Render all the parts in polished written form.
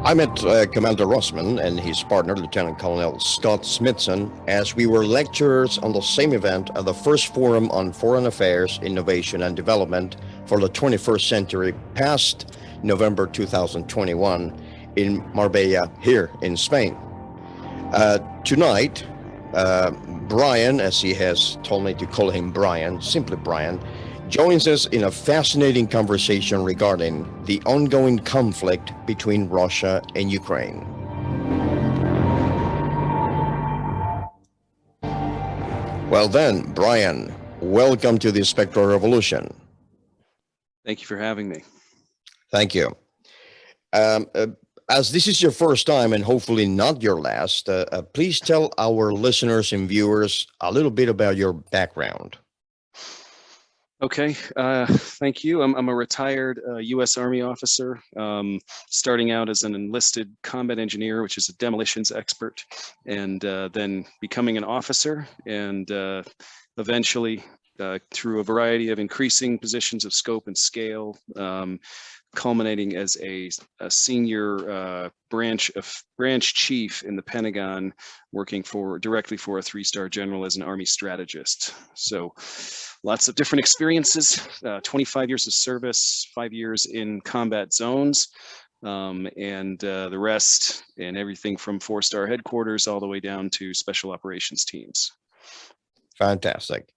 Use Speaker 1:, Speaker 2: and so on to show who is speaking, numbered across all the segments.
Speaker 1: I met Commander Rozman and his partner, Lieutenant Colonel Scott Smithson, as we were lecturers on the same event at the first Forum on Foreign Affairs, Innovation and Development for the 21st Century, past November 2021 in Marbella, here in Spain. Tonight, Bryan, as he has told me to call him Bryan, simply Bryan, joins us in a fascinating conversation regarding the ongoing conflict between Russia and Ukraine. Well then, Bryan, welcome to the Spectral Revolution.
Speaker 2: Thank you for having me.
Speaker 1: Thank you. As this is your first time and hopefully not your last, please tell our listeners and viewers a little bit about your background.
Speaker 2: Okay, thank you. I'm a retired U.S. Army officer, starting out as an enlisted combat engineer, which is a demolitions expert, and then becoming an officer, and eventually through a variety of increasing positions of scope and scale, culminating as a senior branch chief in the Pentagon, working directly for a 3-star general as an Army strategist. So lots of different experiences, 25 years of service, 5 years in combat zones, and the rest and everything from 4-star headquarters all the way down to special operations teams.
Speaker 1: Fantastic.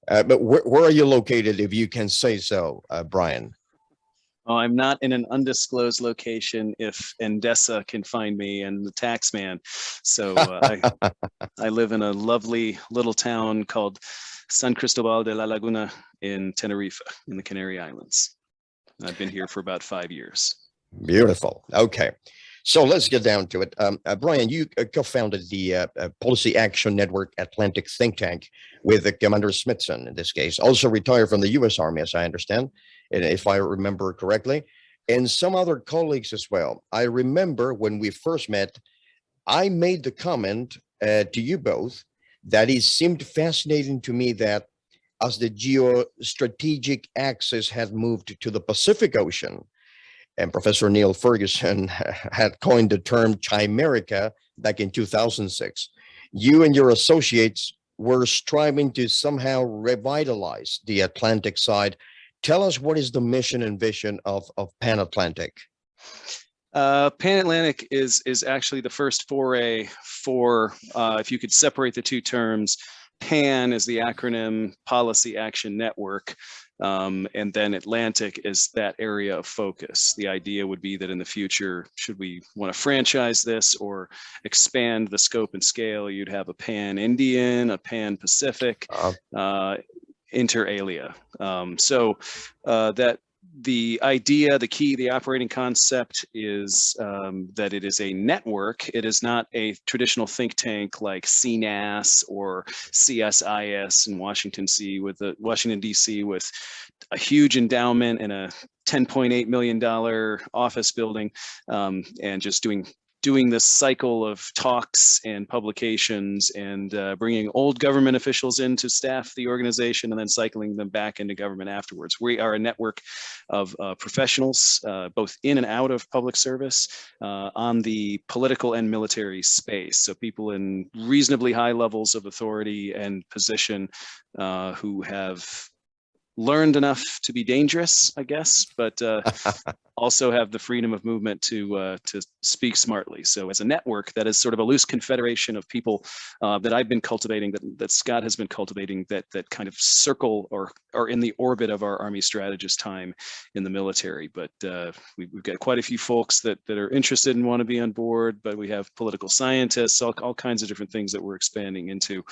Speaker 1: But where are you located, if you can say so, Bryan?
Speaker 2: Oh, I'm not in an undisclosed location if Endesa can find me and the tax man. So I live in a lovely little town called San Cristobal de la Laguna in Tenerife in the Canary Islands. I've been here for about 5 years.
Speaker 1: Beautiful. Okay. So let's get down to it. Bryan, you co-founded the Policy Action Network Atlantic think tank with Commander Smithson, in this case, also retired from the U.S. Army, as I understand, and if I remember correctly, and some other colleagues as well. I remember when we first met, I made the comment to you both that it seemed fascinating to me that as the geostrategic axis had moved to the Pacific Ocean, and Professor Neil Ferguson had coined the term chimerica back in 2006, you and your associates were striving to somehow revitalize the Atlantic side. Tell us, what is the mission and vision of Pan-Atlantic?
Speaker 2: Pan-Atlantic is actually the first foray for, if you could separate the two terms, PAN is the acronym Policy Action Network, and then Atlantic is that area of focus. The idea would be that in the future, should we want to franchise this or expand the scope and scale, you'd have a Pan-Indian, a Pan-Pacific, inter alia. So that the idea, the key, the operating concept is that it is a network. It is not a traditional think tank like CNAS or CSIS in Washington DC with a huge endowment and a $10.8 million office building, and just doing this cycle of talks and publications and bringing old government officials in to staff the organization and then cycling them back into government afterwards. We are a network of professionals, both in and out of public service, on the political and military space. So people in reasonably high levels of authority and position who have learned enough to be dangerous, I guess, but also have the freedom of movement to speak smartly. So as a network, that is sort of a loose confederation of people that I've been cultivating, that Scott has been cultivating, that kind of circle or are in the orbit of our Army strategist time in the military. But we've got quite a few folks that are interested and want to be on board, but we have political scientists, all kinds of different things that we're expanding into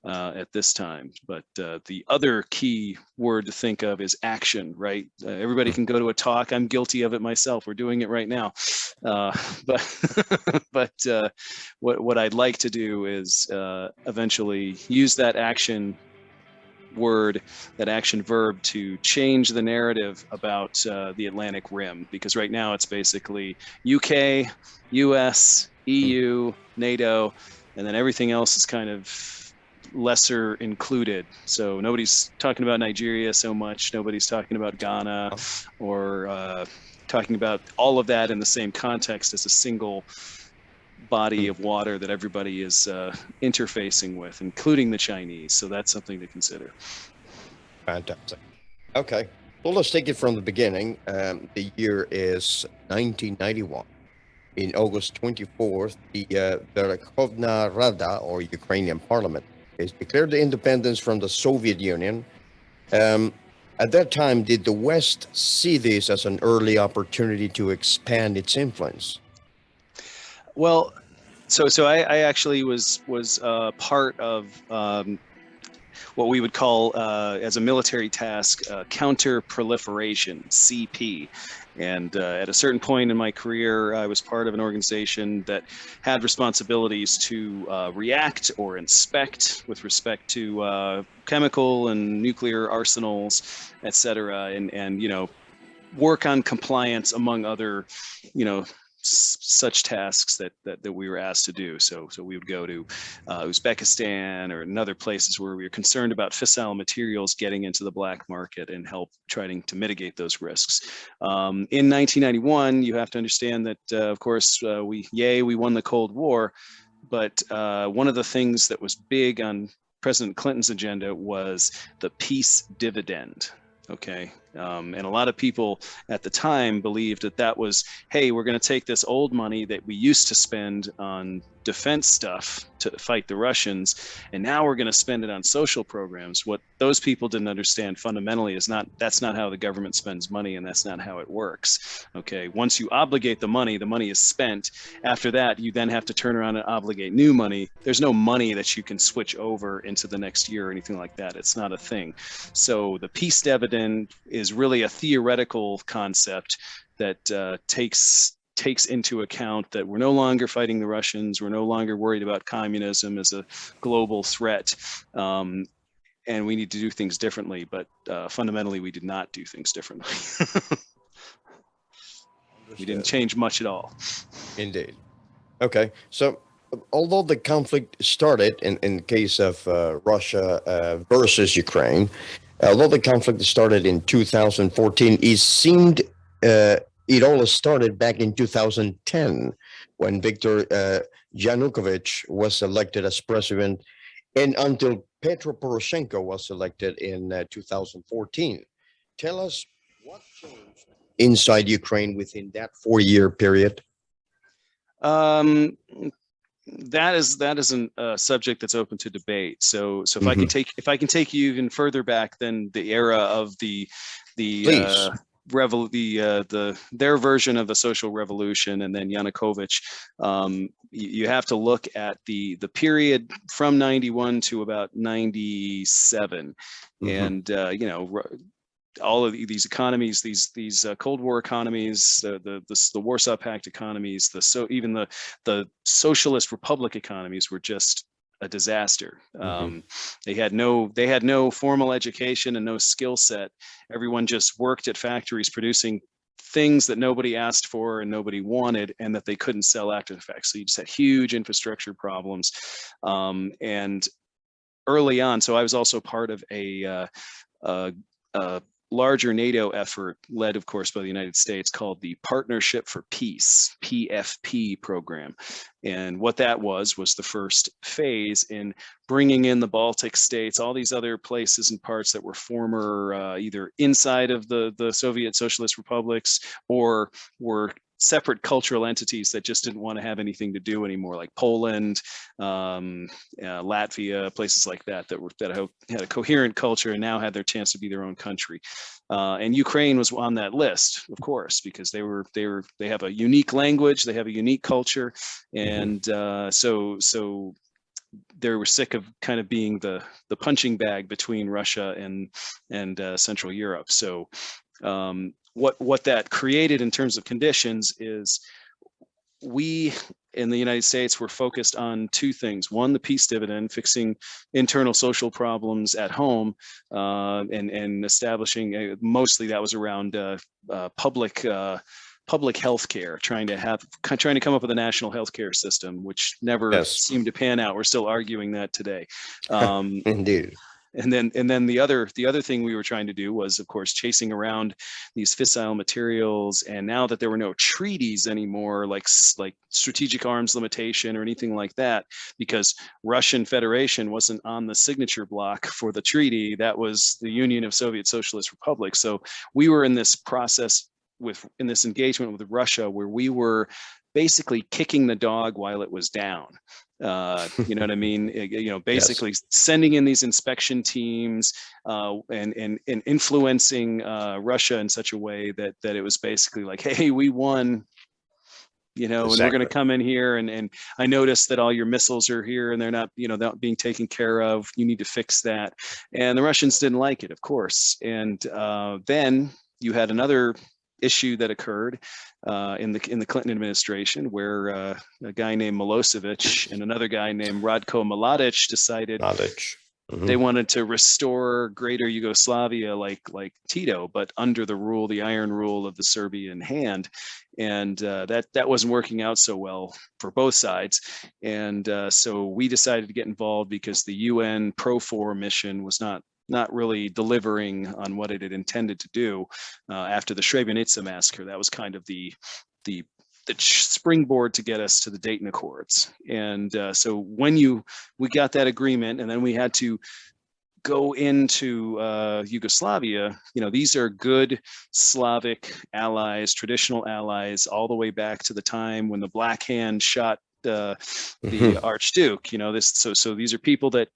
Speaker 2: at this time. But the other key word to think of is action, right? Everybody can go to a talk. I'm guilty of it myself. We're doing it right now. But what I'd like to do is eventually use that action word, that action verb, to change the narrative about the Atlantic Rim, because right now it's basically UK, US, EU, NATO, and then everything else is kind of lesser included. So nobody's talking about Nigeria so much. Nobody's talking about Ghana or talking about all of that in the same context as a single body of water that everybody is interfacing with, including the Chinese. So that's something to consider.
Speaker 1: Fantastic. Okay. Well, let's take it from the beginning. The year is 1991. In August 24th, the Verkhovna Rada, or Ukrainian parliament, is declared the independence from the Soviet Union. At that time, did the West see this as an early opportunity to expand its influence?
Speaker 2: Well, so I actually was part of what we would call as a military task counter proliferation, CP. And at a certain point in my career, I was part of an organization that had responsibilities to react or inspect with respect to chemical and nuclear arsenals, et cetera, and work on compliance, among other, such tasks that we were asked to do. So we would go to Uzbekistan or in other places where we were concerned about fissile materials getting into the black market and help trying to mitigate those risks. In 1991, you have to understand that, of course, we won the Cold War, but one of the things that was big on President Clinton's agenda was the peace dividend. Okay. And a lot of people at the time believed that was, hey, we're going to take this old money that we used to spend on defense stuff to fight the Russians, and now we're going to spend it on social programs. What those people didn't understand fundamentally is that's not how the government spends money, and that's not how it works. Okay. Once you obligate the money is spent. After that, you then have to turn around and obligate new money. There's no money that you can switch over into the next year or anything like that. It's not a thing. So the peace dividend is really a theoretical concept that takes into account that we're no longer fighting the Russians. We're no longer worried about communism as a global threat. And we need to do things differently. But fundamentally, we did not do things differently. We didn't change much at all.
Speaker 1: Indeed. Okay. So although the conflict started in the case of Russia versus Ukraine, although the conflict started in 2014, it seemed it all started back in 2010 when Viktor Yanukovych was elected as president, and until Petro Poroshenko was elected in 2014. Tell us what changed inside Ukraine within that 4-year period.
Speaker 2: That is a subject that's open to debate. So if I can take you even further back than the era of their version of the social revolution, and then Yanukovych, you have to look at the period from 91 to about 97, and all of these economies, these Cold War economies, the Warsaw Pact economies, even the socialist republic economies were just a disaster. They had no formal education and no skill set. Everyone just worked at factories producing things that nobody asked for and nobody wanted, and that they couldn't sell after the fact. So you just had huge infrastructure problems. And early on, so I was also part of a larger NATO effort led, of course, by the United States called the Partnership for Peace, PFP program. And what that was the first phase in bringing in the Baltic states, all these other places and parts that were former either inside of the Soviet Socialist Republics or were separate cultural entities that just didn't want to have anything to do anymore, like Poland, Latvia, places like that had a coherent culture and now had their chance to be their own country. And Ukraine was on that list, of course, because they have a unique language, they have a unique culture, and so they were sick of kind of being the punching bag between Russia and Central Europe. So what that created in terms of conditions is we in the United States were focused on two things. One, the peace dividend, fixing internal social problems at home, and establishing, mostly that was around public health care, trying to come up with a national health care system, which never seemed to pan out. We're still arguing that today.
Speaker 1: Indeed.
Speaker 2: And then the other thing we were trying to do was, of course, chasing around these fissile materials. And now that there were no treaties anymore, like strategic arms limitation or anything like that, because Russian Federation wasn't on the signature block for the treaty, that was the Union of Soviet Socialist Republics. So we were in this process in this engagement with Russia where we were basically kicking the dog while it was down. You know what I mean? Basically yes. Sending in these inspection teams and influencing Russia in such a way that it was basically like, hey, we won, exactly. And we're going to come in here and I noticed that all your missiles are here and they're not, not being taken care of. You need to fix that. And the Russians didn't like it, of course. And then you had another issue that occurred in the Clinton administration, where a guy named Milosevic and another guy named Radko Mladic decided they wanted to restore Greater Yugoslavia like Tito, but under the iron rule of the Serbian hand, and that wasn't working out so well for both sides. And so we decided to get involved because the UN PROFOR mission was not really delivering on what it had intended to do after the Srebrenica massacre. That was kind of the springboard to get us to the Dayton Accords. And so when we got that agreement, and then we had to go into Yugoslavia, these are good Slavic allies, traditional allies, all the way back to the time when the Black Hand shot the Archduke. So these are people that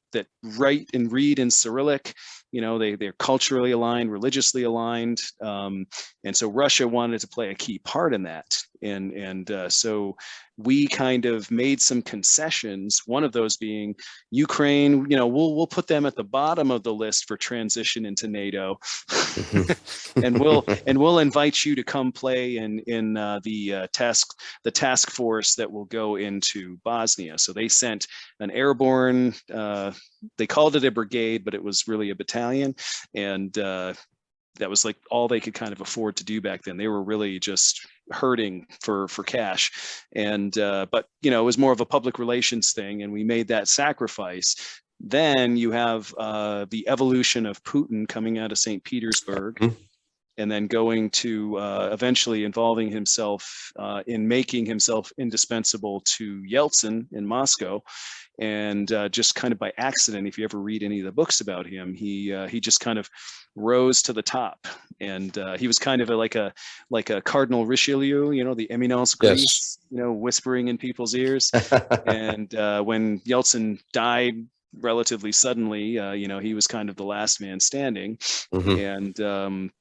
Speaker 2: write and read in Cyrillic. They're culturally aligned, religiously aligned, and so Russia wanted to play a key part in that. And so we kind of made some concessions. One of those being Ukraine. We'll put them at the bottom of the list for transition into NATO, and we'll invite you to come play in the task force that will go into Bosnia. So they sent an airborne. They called it a brigade, but it was really a battalion, and that was like all they could kind of afford to do back then. They were really just hurting for cash, and but it was more of a public relations thing, and we made that sacrifice. Then you have the evolution of Putin coming out of St. Petersburg, and then going to eventually involving himself in making himself indispensable to Yeltsin in Moscow. And just kind of by accident, if you ever read any of the books about him, he just kind of rose to the top, and he was kind of like a Cardinal Richelieu, the Eminence Grise, whispering in people's ears. And when Yeltsin died relatively suddenly, he was kind of the last man standing. And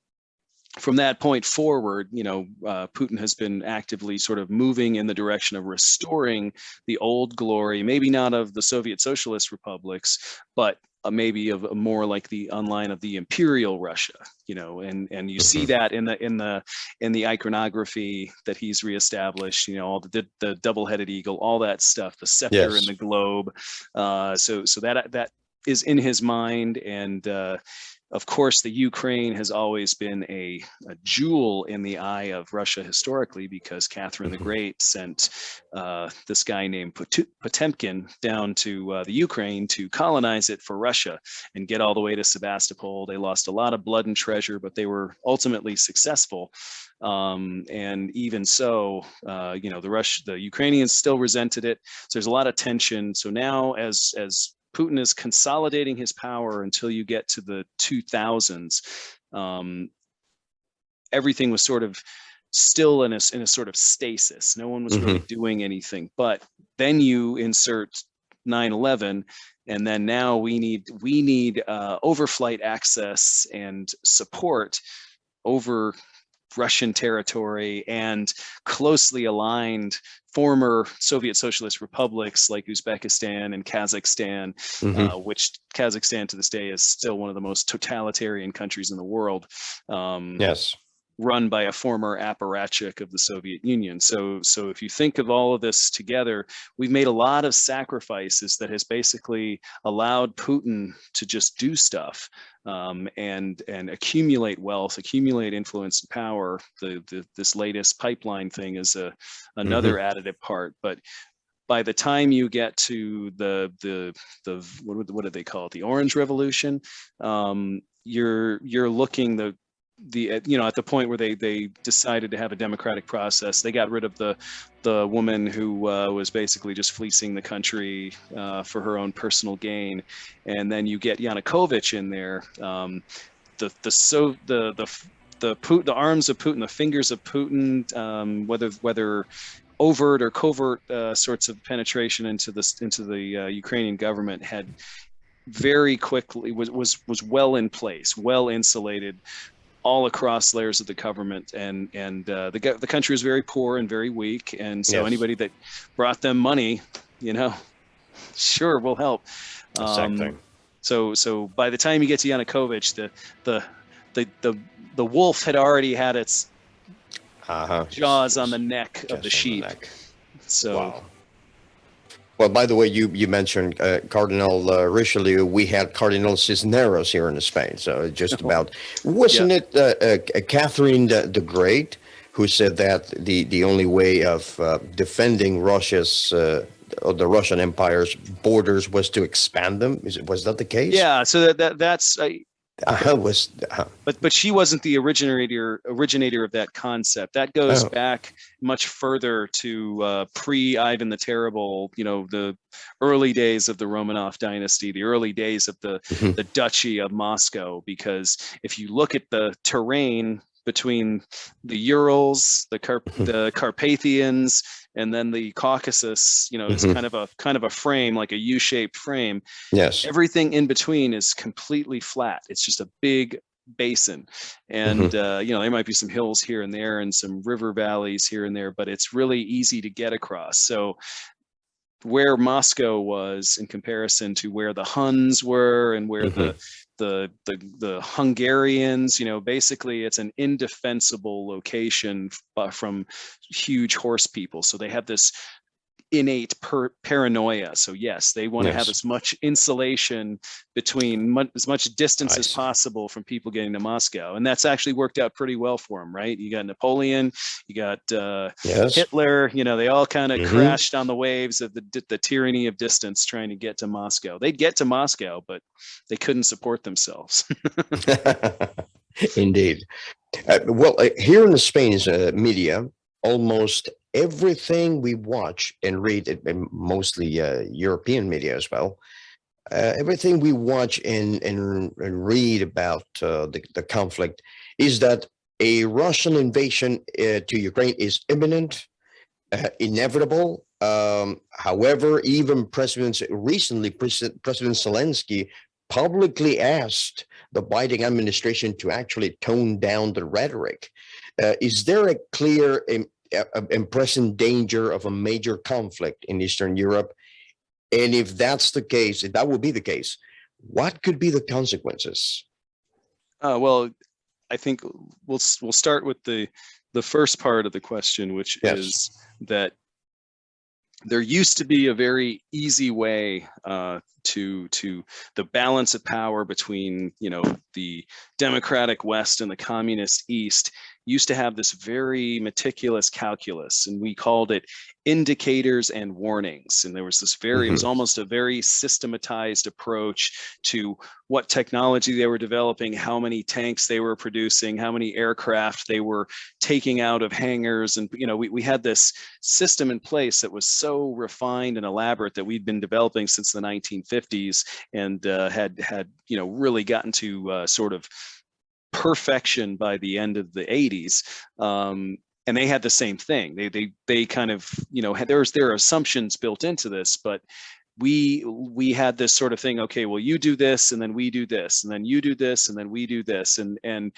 Speaker 2: from that point forward, Putin has been actively sort of moving in the direction of restoring the old glory, maybe not of the Soviet Socialist republics, but maybe of more like the online of the imperial Russia, and you see that in the iconography that he's reestablished, all the double-headed eagle, all that stuff, the scepter and the globe. So that is in his mind. And of course, the Ukraine has always been a jewel in the eye of Russia historically, because Catherine the Great sent this guy named Potemkin down to the Ukraine to colonize it for Russia and get all the way to Sebastopol. They lost a lot of blood and treasure, but they were ultimately successful. And even so, the Ukrainians still resented it. So there's a lot of tension. So now as Putin is consolidating his power until you get to the 2000s. Everything was sort of still in a sort of stasis. No one was really doing anything. But then you insert 9/11, and then now we need overflight access and support over Russian territory and closely aligned former Soviet Socialist republics like Uzbekistan and Kazakhstan, which Kazakhstan to this day is still one of the most totalitarian countries in the world. Run by a former apparatchik of the Soviet Union. So if you think of all of this together, we've made a lot of sacrifices that has basically allowed Putin to just do stuff and accumulate wealth, accumulate influence and power. This latest pipeline thing is another additive part. But by the time you get to the what do they call it, the Orange Revolution, you're looking at the point where they decided to have a democratic process. They got rid of the woman who was basically just fleecing the country for her own personal gain, and then you get Yanukovych in there. The arms of Putin, the fingers of Putin, whether overt or covert sorts of penetration into the Ukrainian government had very quickly was well in place, well insulated, all across layers of the government, and the country was very poor and very weak, and so anybody that brought them money, sure, will help.
Speaker 1: Exactly.
Speaker 2: So by the time you get to Yanukovych, the wolf had already had its jaws on the neck of the sheep. So.
Speaker 1: Wow. Well, by the way, you mentioned Cardinal Richelieu. We had Cardinal Cisneros here in Spain, so just about. Wasn't it Catherine the Great who said that the only way of defending Russia's or the Russian Empire's borders was to expand them? Was that the case?
Speaker 2: Yeah. So that's. But she wasn't the originator of that concept. That goes back much further to pre-Ivan the Terrible, the early days of the Romanov dynasty, the early days of the Duchy of Moscow. Because if you look at the terrain between the Urals, the Carpathians, and then the Caucasus, it's kind of a frame, like a U-shaped frame.
Speaker 1: Yes.
Speaker 2: Everything in between is completely flat. It's just a big basin. And, there might be some hills here and there and some river valleys here and there, but it's really easy to get across. So where Moscow was in comparison to where the Huns were and where the Hungarians, basically it's an indefensible location from huge horse people. So they have this innate paranoia. So yes, they want to have as much insulation between as much distance as possible from people getting to Moscow. And that's actually worked out pretty well for them, right? You got Napoleon, you got Hitler, they all kind of crashed on the waves of the tyranny of distance trying to get to Moscow. They'd get to Moscow, but they couldn't support themselves.
Speaker 1: Indeed. Here in the Spain's media, almost everything we watch and read, and mostly European media as well, everything we watch and read about the conflict is that a Russian invasion to Ukraine is imminent, inevitable. However, even President Zelensky publicly asked the Biden administration to actually tone down the rhetoric. Is there a clear and present danger of a major conflict in Eastern Europe? And if that's the case, if that would be the case, what could be the consequences?
Speaker 2: Well, I think we'll start with the first part of the question, which is that there used to be a very easy way to the balance of power between the democratic West and the communist East used to have this very meticulous calculus, and we called it indicators and warnings. And there was this it was almost a very systematized approach to what technology they were developing, how many tanks they were producing, how many aircraft they were taking out of hangars. And, we had this system in place that was so refined and elaborate that we'd been developing since the 1950s and had really gotten to sort of perfection by the end of the 80s. And they had the same thing. They kind of, there are assumptions built into this, but we had this sort of thing. Okay, well, you do this, and then we do this, and then you do this, and then we do this, and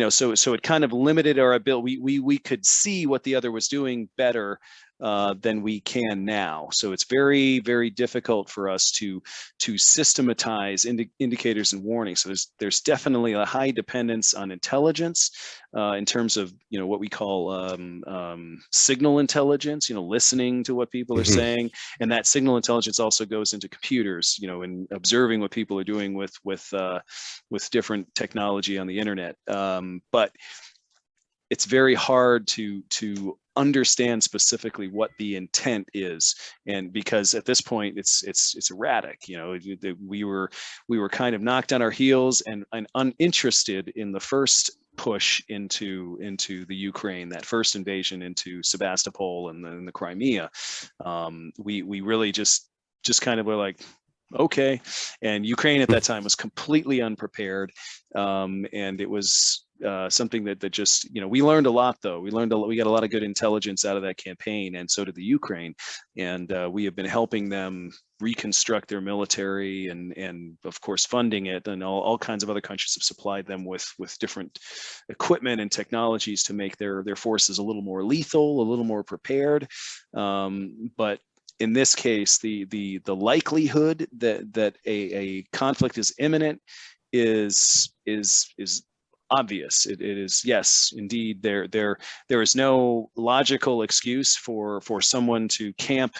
Speaker 2: so it kind of limited our ability. We could see what the other was doing better than we can now. So it's very, very difficult for us to systematize indicators and warnings. So there's definitely a high dependence on intelligence in terms of what we call signal intelligence. Listening to what people are saying, and that signal intelligence also goes into computers. And observing what people are doing with different technology on the internet. But it's very hard to understand specifically what the intent is. And because at this point it's erratic, you know, we were kind of knocked on our heels and uninterested in the first push into the Ukraine, that first invasion into Sebastopol and then the Crimea. We really just kind of were like, okay. And Ukraine at that time was completely unprepared. And it was something that just, you know, we learned a lot, though. We got a lot of good intelligence out of that campaign, and so did the Ukraine. And we have been helping them reconstruct their military and of course funding it, and all kinds of other countries have supplied them with different equipment and technologies to make their forces a little more lethal, a little more prepared. But in this case, the likelihood that a conflict is imminent is obvious. It is, yes, indeed. There is no logical excuse for someone to camp,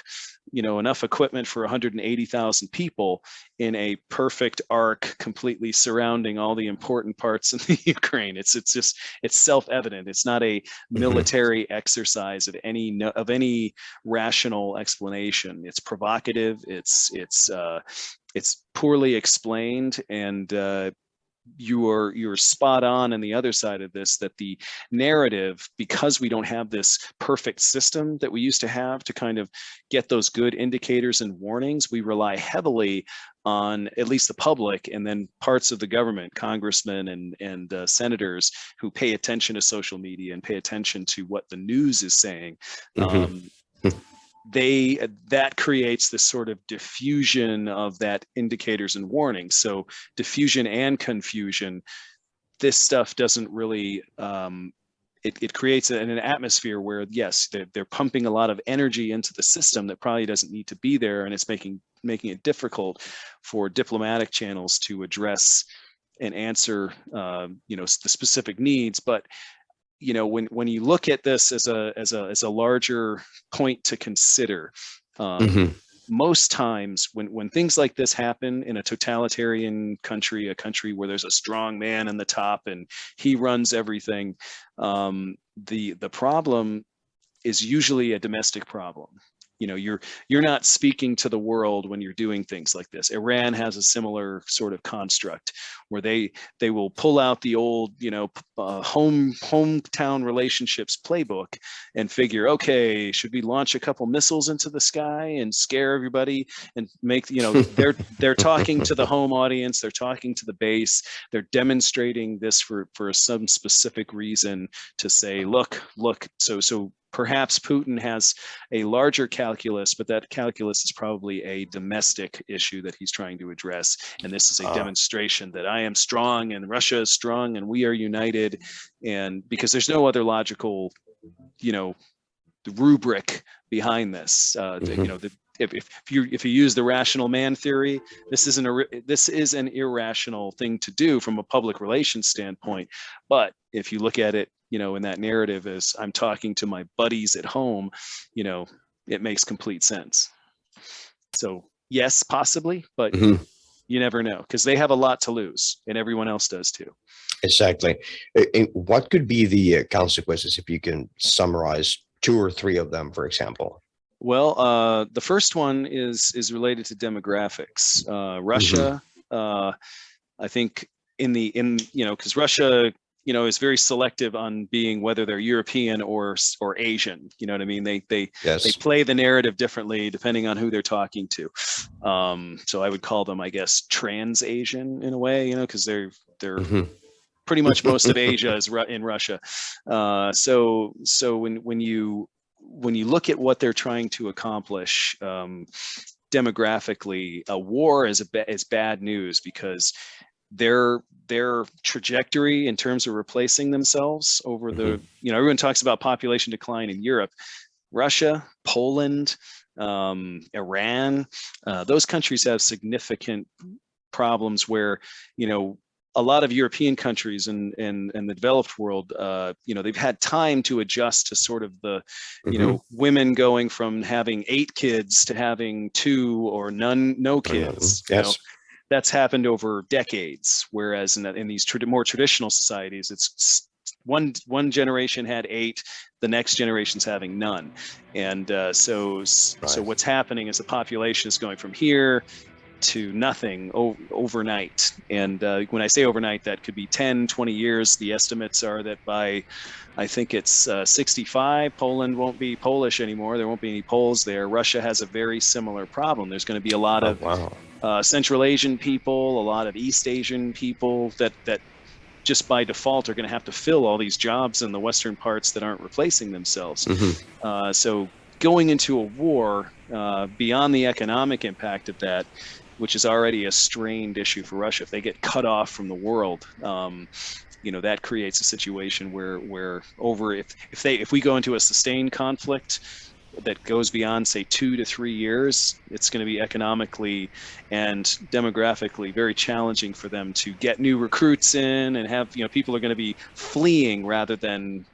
Speaker 2: you know, enough equipment for 180,000 people in a perfect arc, completely surrounding all the important parts in the Ukraine. It's self-evident. It's not a military exercise of any rational explanation. It's provocative. It's poorly explained, and you're spot on the other side of this, that the narrative, because we don't have this perfect system that we used to have to kind of get those good indicators and warnings, we rely heavily on at least the public and then parts of the government, congressmen and senators who pay attention to social media and pay attention to what the news is saying. That creates this sort of diffusion of that indicators and warnings. So diffusion and confusion, this stuff doesn't really, it creates an atmosphere where, yes, they're pumping a lot of energy into the system that probably doesn't need to be there, and it's making it difficult for diplomatic channels to address and answer, you know, the specific needs. But you know, when you look at this as a larger point to consider, most times when things like this happen in a totalitarian country, a country where there's a strong man in the top and he runs everything, the problem is usually a domestic problem. You know, you're not speaking to the world when you're doing things like this. Iran has a similar sort of construct where they will pull out the old, you know, hometown relationships playbook and figure, okay, should we launch a couple missiles into the sky and scare everybody and make, you know, they're talking to the home audience, they're talking to the base, they're demonstrating this for some specific reason to say, look, so perhaps Putin has a larger calculus, but that calculus is probably a domestic issue that he's trying to address. And this is a demonstration that I am strong and Russia is strong and we are united. And because there's no other logical, you know, rubric behind this, you know, if you use the rational man theory, this is an irrational thing to do from a public relations standpoint. But if you look at it, you know, in that narrative as I'm talking to my buddies at home, you know, it makes complete sense. So yes, possibly, but you never know, because they have a lot to lose and everyone else does too.
Speaker 1: Exactly. What could be the consequences if you can summarize 2 or 3 of them, for example?
Speaker 2: Well, the first one is related to demographics. Russia, I think in you know, because Russia, you know, is very selective on being whether they're European or Asian. You know what I mean? They play the narrative differently depending on who they're talking to. So I would call them, I guess, trans-Asian in a way, you know, because they're pretty much most of Asia is in Russia. So when you look at what they're trying to accomplish demographically, a war is bad news, because their trajectory in terms of replacing themselves over the, you know, everyone talks about population decline in Europe. Russia, Poland, Iran, those countries have significant problems where, you know, a lot of European countries and the developed world, you know, they've had time to adjust to sort of the, you know, women going from having 8 kids to having 2 or no kids. You know, that's happened over decades. Whereas in these more traditional societies, it's one generation had 8, the next generation's having none. And so what's happening is the population is going from here to nothing overnight. And when I say overnight, that could be 10, 20 years. The estimates are that by, I think it's 65, Poland won't be Polish anymore. There won't be any Poles there. Russia has a very similar problem. There's going to be a lot of Central Asian people, a lot of East Asian people that just by default are going to have to fill all these jobs in the Western parts that aren't replacing themselves. So going into a war, beyond the economic impact of that, which is already a strained issue for Russia, if they get cut off from the world, that creates a situation where if we go into a sustained conflict that goes beyond, say, 2 to 3 years, it's going to be economically and demographically very challenging for them to get new recruits in, and have, people are going to be fleeing rather than,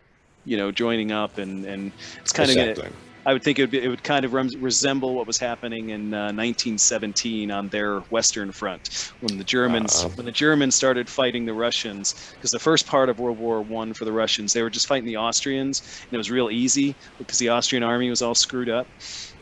Speaker 2: joining up, and it's kind of I would think it would kind of resemble what was happening in 1917 on their Western Front, when the Germans started fighting the Russians, because the first part of World War I for the Russians, they were just fighting the Austrians, and it was real easy because the Austrian army was all screwed up.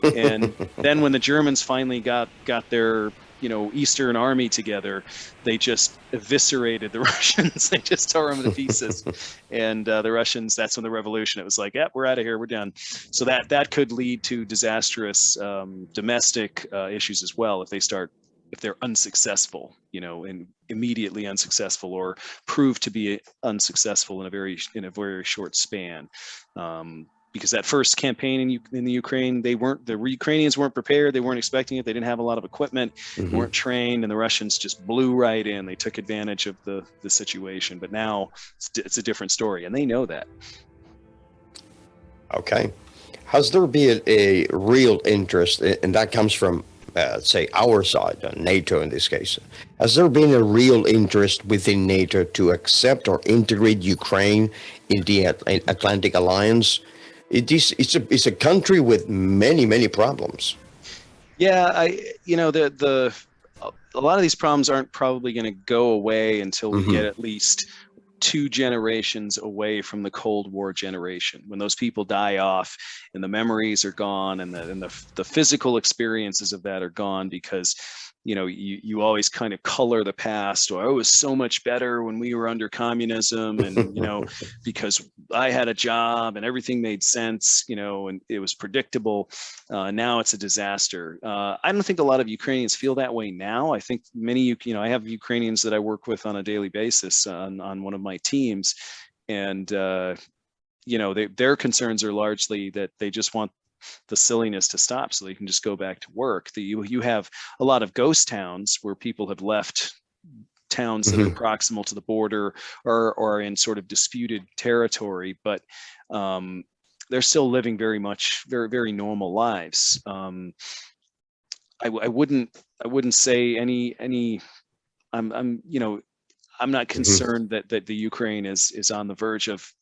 Speaker 2: And then when the Germans finally got their Eastern army together, they just eviscerated the Russians. They just tore them to pieces. And the Russians, that's when the revolution, it was like, we're out of here, we're done. So that could lead to disastrous domestic issues as well if they're unsuccessful, and immediately unsuccessful, or prove to be unsuccessful in a very short span. Because that first campaign in the Ukraine, the Ukrainians weren't prepared. They weren't expecting it. They didn't have a lot of equipment, weren't trained, and the Russians just blew right in. They took advantage of the situation. But now it's a different story, and they know that.
Speaker 1: Okay. Has there been a real interest, and that comes from, say, our side, NATO in this case, has there been a real interest within NATO to accept or integrate Ukraine in the Atlantic Alliance? It's a country with many problems.
Speaker 2: Yeah, a lot of these problems aren't probably going to go away until we get at least 2 generations away from the Cold War generation, when those people die off and the memories are gone, and the physical experiences of that are gone, because you always kind of color the past, or it was so much better when we were under communism, and because I had a job and everything made sense, and it was predictable. Now it's a disaster. I don't think a lot of Ukrainians feel that way now. I think many, I have Ukrainians that I work with on a daily basis on one of my teams, and their concerns are largely that they just want the silliness to stop so they can just go back to work. You have a lot of ghost towns where people have left towns that are proximal to the border or in sort of disputed territory, but they're still living very very normal lives. I wouldn't say any I'm not concerned that the Ukraine is on the verge of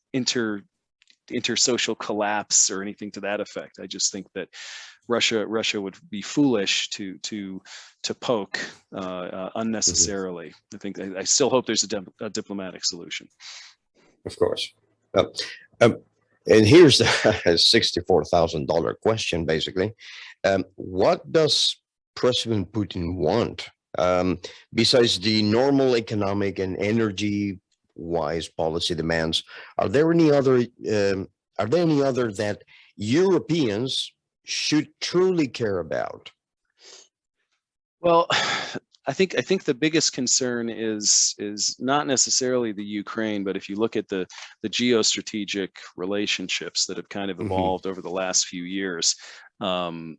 Speaker 2: intersocial collapse or anything to that effect. I just think that Russia would be foolish to poke unnecessarily. I still hope there's a diplomatic solution.
Speaker 1: Of course. And here's the $64,000 question, basically. What does President Putin want? Besides the normal economic and energy wise policy demands, are there any other that Europeans should truly care about?
Speaker 2: Well, I think the biggest concern is not necessarily the Ukraine, but if you look at the geostrategic relationships that have kind of evolved over the last few years, the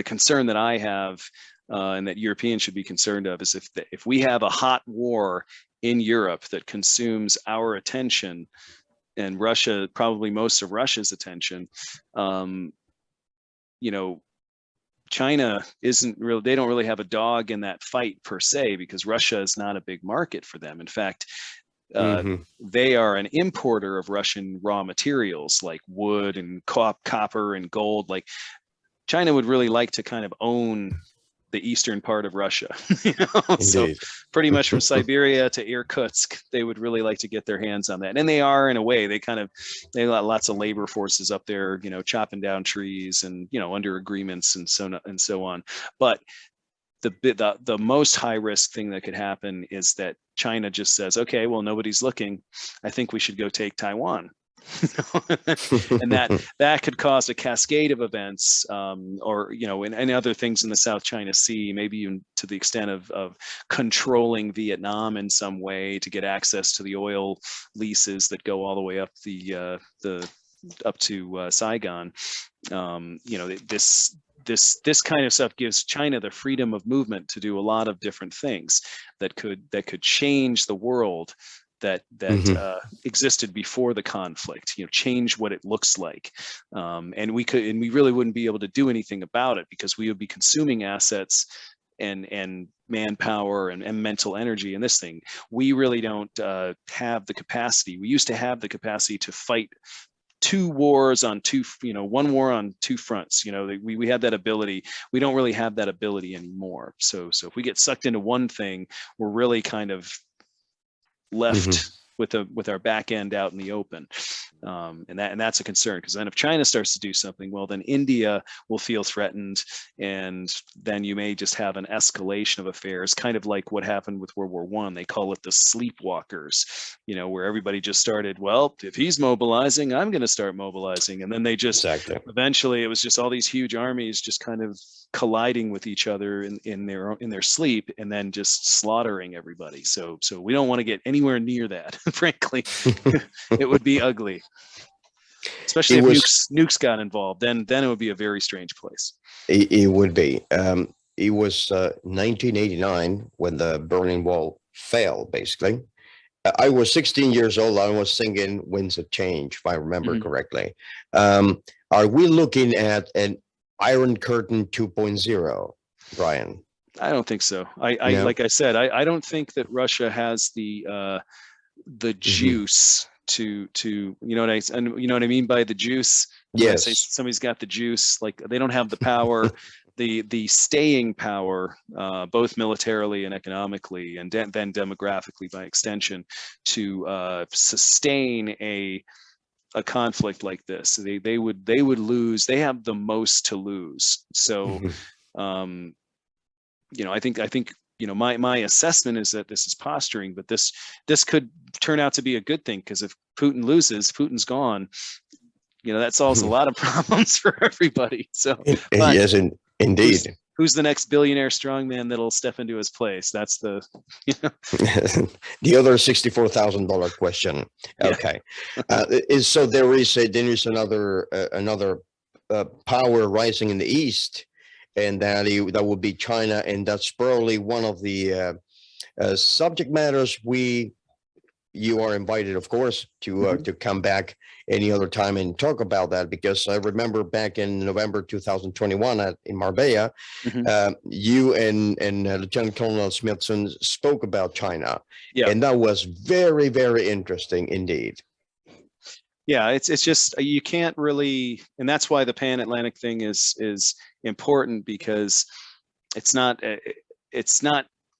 Speaker 2: concern that I have and that Europeans should be concerned of is if we have a hot war in Europe that consumes our attention, and Russia, probably most of Russia's attention, China isn't really, they don't really have a dog in that fight per se, because Russia is not a big market for them. In fact, they are an importer of Russian raw materials like wood and copper and gold. Like, China would really like to kind of own the eastern part of Russia. So
Speaker 1: Indeed.
Speaker 2: pretty much from Siberia to Irkutsk, they would really like to get their hands on that. And they are, in a way, they got lots of labor forces up there, chopping down trees and, under agreements and so on. But the most high risk thing that could happen is that China just says, okay, well, nobody's looking. I think we should go take Taiwan. And that could cause a cascade of events, or and other things in the South China Sea, maybe even to the extent of controlling Vietnam in some way to get access to the oil leases that go all the way up up to Saigon. This kind of stuff gives China the freedom of movement to do a lot of different things that could change the world that existed before the conflict, change what it looks like. And we really wouldn't be able to do anything about it because we would be consuming assets and manpower and mental energy in this thing. We really don't have the capacity. We used to have the capacity to fight two wars on one war on two fronts. We had that ability. We don't really have that ability anymore. So if we get sucked into one thing, we're really kind of left with our back end out in the open. And that's a concern, because then if China starts to do something, well, then India will feel threatened, and then you may just have an escalation of affairs, kind of like what happened with World War I. They call it the sleepwalkers, where everybody just started, well, if he's mobilizing, I'm going to start mobilizing. And then they just eventually, it was just all these huge armies just kind of colliding with each other in their sleep, and then just slaughtering everybody. So we don't want to get anywhere near that. Frankly, it would be ugly, especially if nukes got involved. Then it would be a very strange place.
Speaker 1: It would be. It was 1989 when the Berlin Wall fell, basically. I was 16 years old. I was thinking, winds of change, if I remember correctly. Are we looking at an Iron Curtain 2.0, Bryan? I
Speaker 2: don't think so. Like I said, I don't think that Russia has the juice to what I mean by the juice.
Speaker 1: Yes.
Speaker 2: Say somebody's got the juice. Like, they don't have the power, the staying power, both militarily and economically, and then demographically by extension, to sustain a conflict like this. They would lose. They have the most to lose. So, I think my assessment is that this is posturing, but this could turn out to be a good thing, because if Putin loses, Putin's gone. That solves a lot of problems for everybody. So
Speaker 1: yes, indeed.
Speaker 2: Who's the next billionaire strongman that'll step into his place? That's the
Speaker 1: the other $64,000 question. Okay, so there is another power rising in the east, and that would be China, and that's probably one of the subject matters you are invited, of course, to come back any other time and talk about that, because I remember back in November 2021 in Marbella, you and Lieutenant Colonel Smithson spoke about China, and that was very, very interesting indeed.
Speaker 2: Yeah, it's just, you can't really, and that's why the pan-Atlantic thing is important, because it's not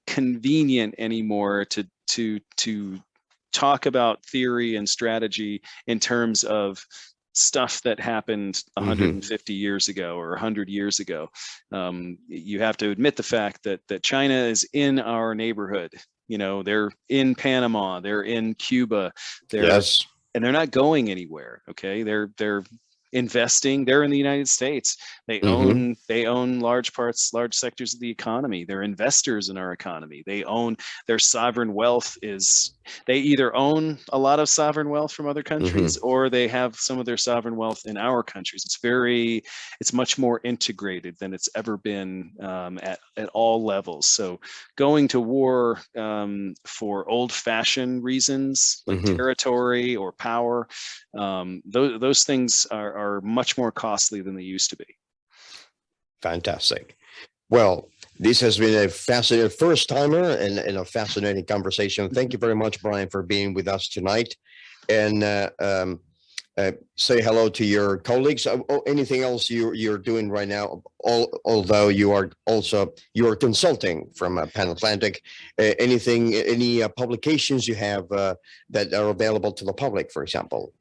Speaker 2: convenient anymore to talk about theory and strategy in terms of stuff that happened 150 years ago or 100 years ago. You have to admit the fact that China is in our neighborhood. They're in Panama, they're in Cuba, and they're not going anywhere. Okay, they're investing. They're in the United States. They own large sectors of the economy. They're investors in our economy. They own their sovereign wealth. They either own a lot of sovereign wealth from other countries, or they have some of their sovereign wealth in our countries. It's much more integrated than it's ever been at all levels. So going to war for old-fashioned reasons like territory or power, those things are much more costly than they used to be.
Speaker 1: Fantastic. Well, this has been a fascinating first timer and a fascinating conversation. Thank you very much, Bryan, for being with us tonight. And say hello to your colleagues. Anything else you're doing right now? Although you're consulting from Pan Atlantic. Any publications you have that are available to the public, for example?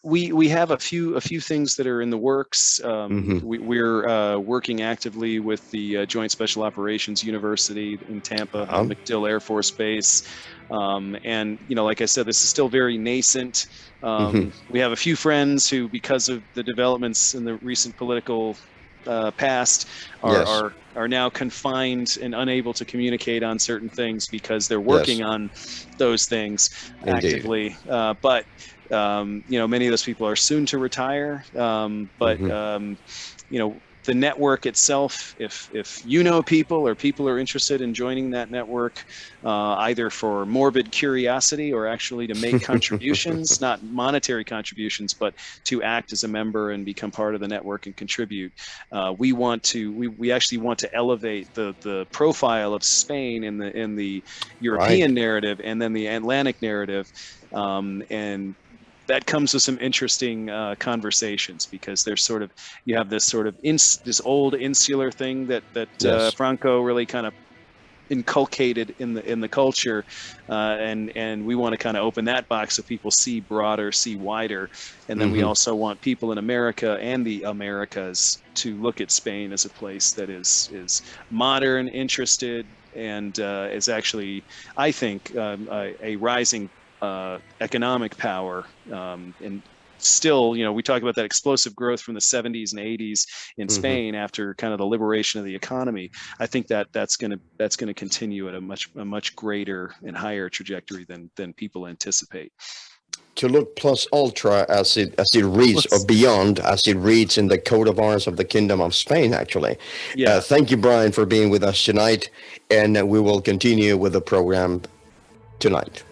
Speaker 2: We have a few things that are in the works. We're working actively with the Joint Special Operations University in Tampa, MacDill Air Force Base. And, like I said, this is still very nascent. We have a few friends who, because of the developments in the recent political past, are now confined and unable to communicate on certain things because they're working on those things actively. But many of those people are soon to retire. The network itself, if people or people are interested in joining that network, either for morbid curiosity or actually to make contributions, not monetary contributions, but to act as a member and become part of the network and contribute. We actually want to elevate the profile of Spain in the European narrative and then the Atlantic narrative, and that comes with some interesting conversations, because there's you have this this old insular thing that Franco really kind of inculcated in the culture, and we want to kind of open that box so people see broader, see wider, and then we also want people in America and the Americas to look at Spain as a place that is modern, interested, and is actually, I think, a rising economic power, and still, we talk about that explosive growth from the 70s and 80s in Spain after kind of the liberation of the economy. I think that's going to continue at a much greater and higher trajectory than people anticipate.
Speaker 1: To look plus ultra as it reads, or beyond as it reads in the coat of arms of the Kingdom of Spain, actually. Thank you, Bryan, for being with us tonight, and we will continue with the program tonight.